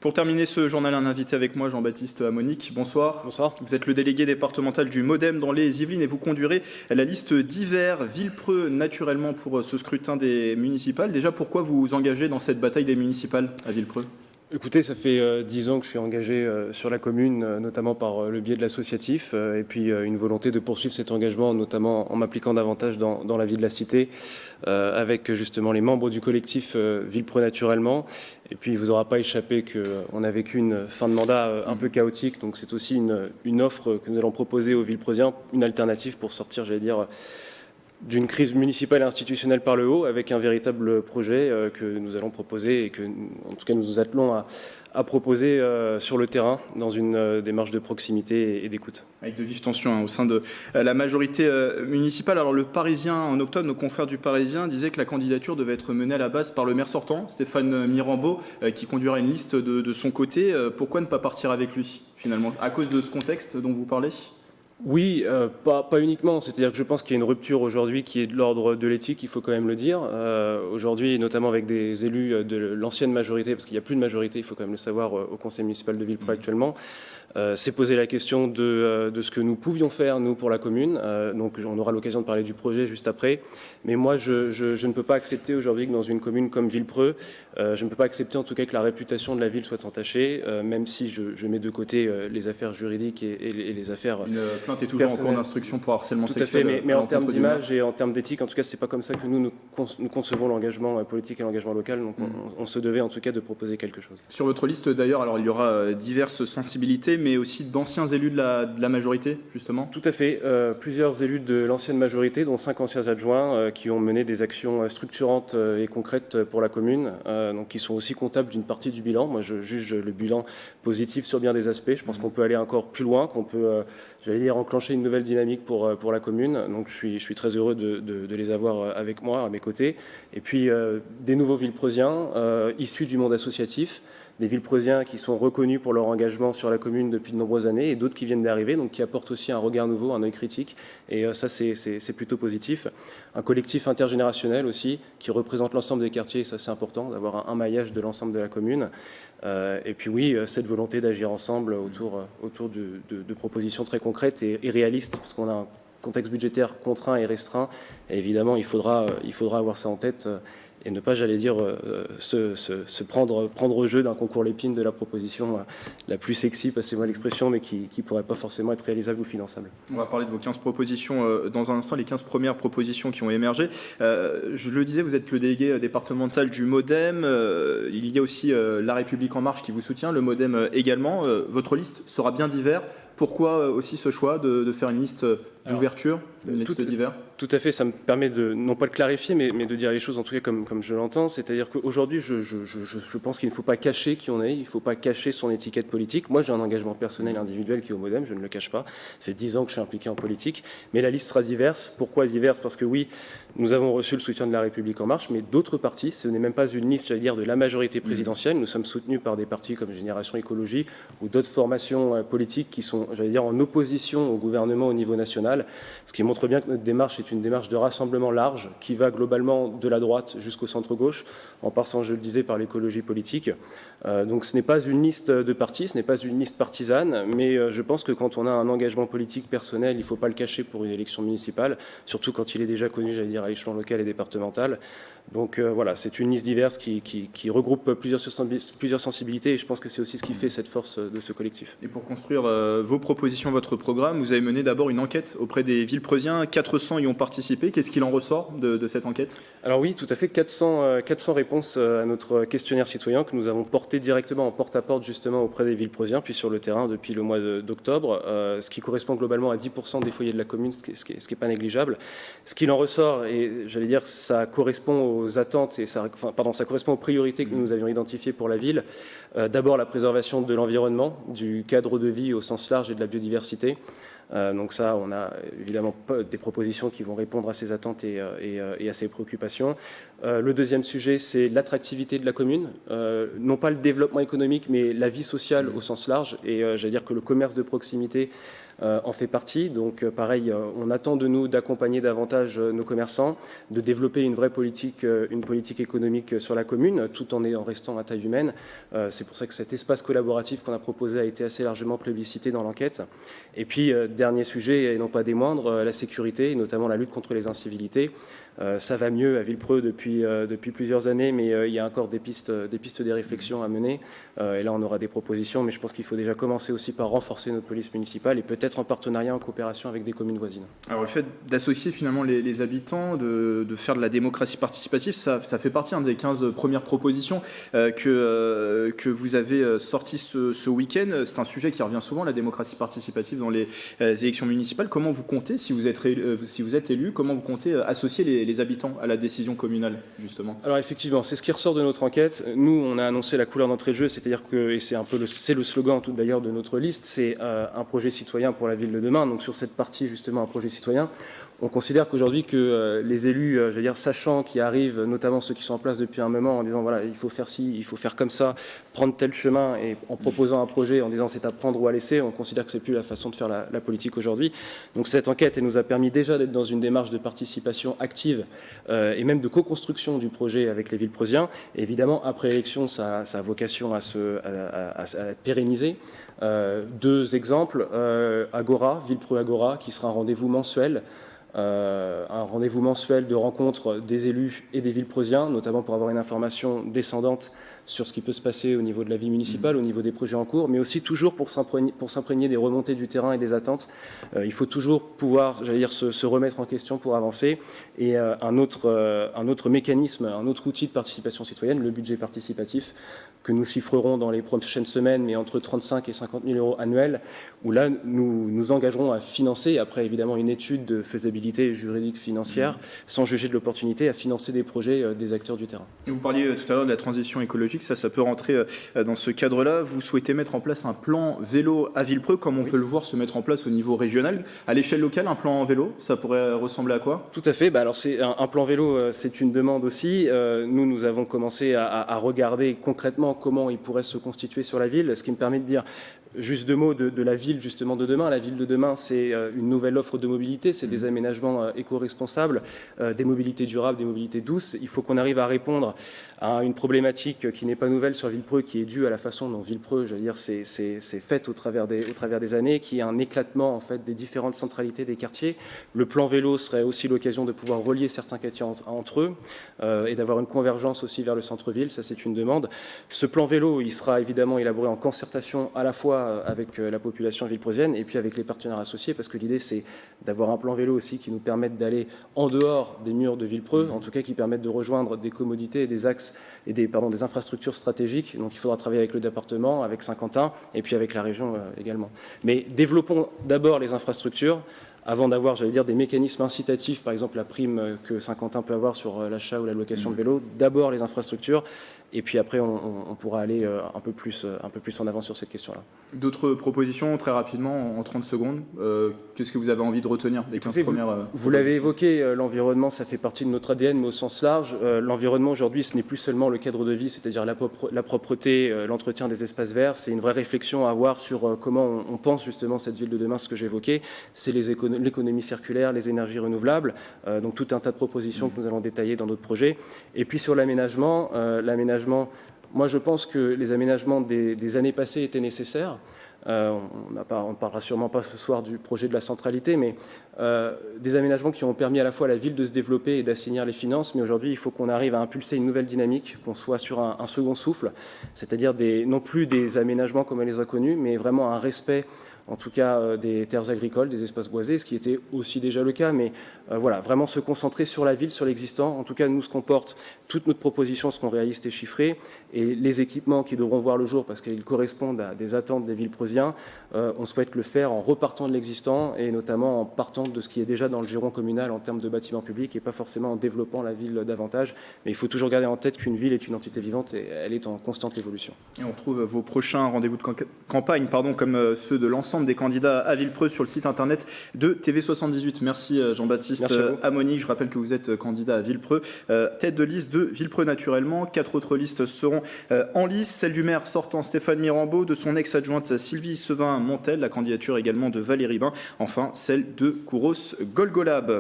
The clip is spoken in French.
Pour terminer ce journal, un invité avec moi, Jean-Baptiste Amonique. Bonsoir. Bonsoir. Vous êtes le délégué départemental du MoDem dans les Yvelines et vous conduirez la liste d'hiver Villepreux naturellement pour ce scrutin des municipales. Déjà, pourquoi vous vous engagez dans cette bataille des municipales à Villepreux ? Écoutez, ça fait 10 ans que je suis engagé sur la commune, notamment par le biais de l'associatif, et puis une volonté de poursuivre cet engagement, notamment en m'impliquant davantage dans la vie de la cité, avec justement les membres du collectif Villepreux naturellement. Et puis il ne vous aura pas échappé qu'on a vécu une fin de mandat un peu chaotique, donc c'est aussi une offre que nous allons proposer aux Villepreusiens, une alternative pour sortir, j'allais dire, d'une crise municipale et institutionnelle par le haut, avec un véritable projet que nous allons proposer et que, en tout cas, nous nous attelons à proposer sur le terrain dans une démarche de proximité et d'écoute. Avec de vives tensions au sein de la majorité municipale. Alors le Parisien, en octobre, nos confrères du Parisien disaient que la candidature devait être menée à la base par le maire sortant, Stéphane Mirambeau, qui conduira une liste de son côté. Pourquoi ne pas partir avec lui, finalement, à cause de ce contexte dont vous parlez ? Oui, pas uniquement. C'est-à-dire que je pense qu'il y a une rupture aujourd'hui qui est de l'ordre de l'éthique, il faut quand même le dire. Aujourd'hui, notamment avec des élus de l'ancienne majorité, parce qu'il n'y a plus de majorité, il faut quand même le savoir, au conseil municipal de Villepreux actuellement, s'est posé la question de ce que nous pouvions faire, nous, pour la commune. Donc on aura l'occasion de parler du projet juste après. Mais moi, je ne peux pas accepter aujourd'hui que dans une commune comme Villepreux, je ne peux pas accepter en tout cas que la réputation de la ville soit entachée, même si je mets de côté les affaires juridiques et les affaires... Une plainte est toujours en cours d'instruction pour harcèlement sexuel. Tout à fait, mais en termes d'image et en termes d'éthique, en tout cas, c'est pas comme ça que nous concevons l'engagement politique et l'engagement local. Donc on se devait en tout cas de proposer quelque chose. Sur votre liste d'ailleurs, alors il y aura diverses sensibilités, mais aussi d'anciens élus de la majorité, justement. Tout à fait. Plusieurs élus de l'ancienne majorité, dont 5 anciens adjoints, qui ont mené des actions structurantes et concrètes pour la commune, donc qui sont aussi comptables d'une partie du bilan. Moi, je juge le bilan positif sur bien des aspects. Je pense qu'on peut aller encore plus loin, qu'on peut, j'allais dire, enclencher une nouvelle dynamique pour la commune. Donc je suis très heureux de les avoir avec moi, à mes côtés. Et puis des nouveaux Villepreusiens issus du monde associatif, des Villepreusiens qui sont reconnus pour leur engagement sur la commune depuis de nombreuses années et d'autres qui viennent d'arriver, donc qui apportent aussi un regard nouveau, un œil critique. Et ça, c'est plutôt positif. Un collectif intergénérationnel aussi qui représente l'ensemble des quartiers, et ça c'est important, d'avoir un maillage de l'ensemble de la commune. Et puis oui, cette volonté d'agir ensemble autour de propositions très concrètes et réalistes, parce qu'on a un contexte budgétaire contraint et restreint. Et évidemment, il faudra avoir ça en tête et ne pas, j'allais dire, se prendre au jeu d'un concours Lépine de la proposition la plus sexy, passez-moi l'expression, mais qui ne pourrait pas forcément être réalisable ou finançable. On va parler de vos 15 propositions dans un instant, les 15 premières propositions qui ont émergé. Je le disais, vous êtes le délégué départemental du MoDem. Il y a aussi La République En Marche qui vous soutient, le MoDem également. Votre liste sera bien d'hiver. Pourquoi aussi ce choix de faire une liste d'ouverture, une liste d'hiver ? Tout à fait, ça me permet de, non pas de clarifier, mais de dire les choses en tout cas comme je l'entends. C'est-à-dire qu'aujourd'hui, je pense qu'il ne faut pas cacher qui on est, il ne faut pas cacher son étiquette politique. Moi, j'ai un engagement personnel individuel qui est au MoDem, je ne le cache pas. Ça fait 10 ans que je suis impliqué en politique, mais la liste sera diverse. Pourquoi diverse ? Parce que oui, nous avons reçu le soutien de La République En Marche, mais d'autres partis, ce n'est même pas une liste, j'allais dire, de la majorité présidentielle. Nous sommes soutenus par des partis comme Génération Écologie ou d'autres formations politiques qui sont, j'allais dire, en opposition au gouvernement au niveau national, ce qui montre bien que notre démarche est une démarche de rassemblement large qui va globalement de la droite jusqu'au centre-gauche, en passant, je le disais, par l'écologie politique. Donc ce n'est pas une liste de partis, ce n'est pas une liste partisane, mais je pense que quand on a un engagement politique personnel, il ne faut pas le cacher pour une élection municipale, surtout quand il est déjà connu, j'allais dire, à l'échelon local et départemental. Donc voilà, c'est une liste diverse qui regroupe plusieurs sensibilités et je pense que c'est aussi ce qui fait cette force de ce collectif. Et pour construire vos propositions, votre programme, vous avez mené d'abord une enquête auprès des Villepreusiens. 400 y ont participé. Qu'est-ce qu'il en ressort de cette enquête ? Alors oui, tout à fait, 400 réponses à notre questionnaire citoyen que nous avons porté directement en porte-à-porte justement auprès des Villepreusiens, puis sur le terrain depuis le mois d'octobre, ce qui correspond globalement à 10% des foyers de la commune, ce qui est pas négligeable. Ce qu'il en ressort, et j'allais dire, ça correspond aux attentes et ça correspond aux priorités que nous avions identifiées pour la ville. D'abord, la préservation de l'environnement, du cadre de vie au sens large et de la biodiversité. Donc ça, on a évidemment des propositions qui vont répondre à ces attentes et à ces préoccupations. Le deuxième sujet, c'est l'attractivité de la commune, non pas le développement économique, mais la vie sociale au sens large. Et j'allais dire que le commerce de proximité en fait partie. Donc pareil, on attend de nous d'accompagner davantage nos commerçants, de développer une vraie politique économique sur la commune, tout en restant à taille humaine. C'est pour ça que cet espace collaboratif qu'on a proposé a été assez largement plébiscité dans l'enquête. Et puis, dernier sujet, et non pas des moindres, la sécurité, et notamment la lutte contre les incivilités. Ça va mieux à Villepreux depuis plusieurs années, mais il y a encore des pistes, des réflexions à mener. Et là, on aura des propositions, mais je pense qu'il faut déjà commencer aussi par renforcer notre police municipale et peut-être en partenariat, en coopération avec des communes voisines. Alors le fait d'associer finalement les habitants, de faire de la démocratie participative, ça fait partie des 15 premières propositions que vous avez sorties ce week-end. C'est un sujet qui revient souvent, la démocratie participative dans les élections municipales. Comment vous comptez, si vous êtes élu, comment vous comptez associer les habitants à la décision communale, justement? Alors effectivement, c'est ce qui ressort de notre enquête. Nous, on a annoncé la couleur d'entrée de jeu, c'est-à-dire que, et c'est le slogan tout d'ailleurs de notre liste, c'est un projet citoyen pour la ville de demain. Donc sur cette partie justement, un projet citoyen, on considère qu'aujourd'hui que les élus, j'allais dire sachants, qui arrivent, notamment ceux qui sont en place depuis un moment, en disant voilà, il faut faire ci, il faut faire comme ça, prendre tel chemin, et en proposant un projet, en disant c'est à prendre ou à laisser, on considère que c'est plus la façon de faire la politique aujourd'hui. Donc cette enquête, elle nous a permis déjà d'être dans une démarche de participation active et même de co-construction du projet avec les Villepreusiens. Et évidemment, après l'élection, ça a vocation à être pérennisé. Deux exemples, Agora, Villepreux Agora, qui sera un rendez-vous mensuel. Un rendez-vous mensuel de rencontre des élus et des Villepreusiens, notamment pour avoir une information descendante sur ce qui peut se passer au niveau de la vie municipale, au niveau des projets en cours, mais aussi toujours pour s'imprégner des remontées du terrain et des attentes. Il faut toujours pouvoir, j'allais dire, se remettre en question pour avancer. Et un autre mécanisme, un autre outil de participation citoyenne, le budget participatif, que nous chiffrerons dans les prochaines semaines, mais entre 35 et 50 000 euros annuels, où là, nous nous engagerons à financer, après évidemment une étude de faisabilité juridique financière, sans juger de l'opportunité, à financer des projets des acteurs du terrain. Vous parliez tout à l'heure de la transition écologique, ça peut rentrer dans ce cadre-là. Vous souhaitez mettre en place un plan vélo à Villepreux, comme on peut le voir se mettre en place au niveau régional. À l'échelle locale, un plan vélo, ça pourrait ressembler à quoi? Tout à fait. Alors c'est un plan vélo, c'est une demande aussi. Nous avons commencé à regarder concrètement comment il pourrait se constituer sur la ville, ce qui me permet de dire juste deux mots de la ville justement de demain. La ville de demain, c'est une nouvelle offre de mobilité, c'est des aménagements éco-responsables, des mobilités durables, des mobilités douces. Il faut qu'on arrive à répondre à une problématique qui n'est pas nouvelle sur Villepreux, qui est due à la façon dont Villepreux, j'allais dire, c'est fait au travers des années, qui est un éclatement en fait des différentes centralités des quartiers. Le plan vélo serait aussi l'occasion de pouvoir relier certains quartiers entre eux et d'avoir une convergence aussi vers le centre-ville. Ça, c'est une demande. Ce plan vélo, il sera évidemment élaboré en concertation à la fois avec la population villepreusienne et puis avec les partenaires associés, parce que l'idée, c'est d'avoir un plan vélo aussi qui nous permette d'aller en dehors des murs de Villepreux, en tout cas qui permette de rejoindre des commodités et des axes et des infrastructures stratégiques. Donc il faudra travailler avec le département, avec Saint-Quentin et puis avec la région également. Mais développons d'abord les infrastructures avant d'avoir, j'allais dire, des mécanismes incitatifs, par exemple la prime que Saint-Quentin peut avoir sur l'achat ou la location de vélo. D'abord les infrastructures, et puis après on pourra aller un peu plus en avant sur cette question-là. D'autres propositions, très rapidement, en 30 secondes. Qu'est-ce que vous avez envie de retenir des 15 premières Vous l'avez évoqué, l'environnement, ça fait partie de notre ADN, mais au sens large. L'environnement, aujourd'hui, ce n'est plus seulement le cadre de vie, c'est-à-dire la propreté, l'entretien des espaces verts. C'est une vraie réflexion à avoir sur comment on pense justement cette ville de demain, ce que j'évoquais. C'est l'économie circulaire, les énergies renouvelables, donc tout un tas de propositions que nous allons détailler dans notre projet. Et puis sur l'aménagement, moi je pense que les aménagements des années passées étaient nécessaires. On ne parlera sûrement pas ce soir du projet de la centralité, mais des aménagements qui ont permis à la fois à la ville de se développer et d'assainir les finances. Mais aujourd'hui, il faut qu'on arrive à impulser une nouvelle dynamique, qu'on soit sur un second souffle, c'est-à-dire non plus des aménagements comme on les a connus, mais vraiment un respect, en tout cas des terres agricoles, des espaces boisés, ce qui était aussi déjà le cas, mais voilà, vraiment se concentrer sur la ville, sur l'existant. En tout cas, nous, ce qu'on porte, toutes nos propositions seront réalistes et chiffrées, et les équipements qui devront voir le jour, parce qu'ils correspondent à des attentes des Villepreusiens, villepreusien. On souhaite le faire en repartant de l'existant et notamment en partant de ce qui est déjà dans le giron communal en termes de bâtiments publics et pas forcément en développant la ville davantage. Mais il faut toujours garder en tête qu'une ville est une entité vivante et elle est en constante évolution. Et on retrouve vos prochains rendez-vous de campagne, comme ceux de l'ensemble des candidats à Villepreux sur le site internet de TV78. Merci Jean-Baptiste Amoni. Je rappelle que vous êtes candidat à Villepreux, tête de liste de Villepreux naturellement. 4 autres listes seront en lice. Celle du maire sortant Stéphane Mirambeau, de son ex-adjointe Sylvie Sevin-Montel, la candidature également de Valérie Bain, enfin celle de Kouros Golgolab.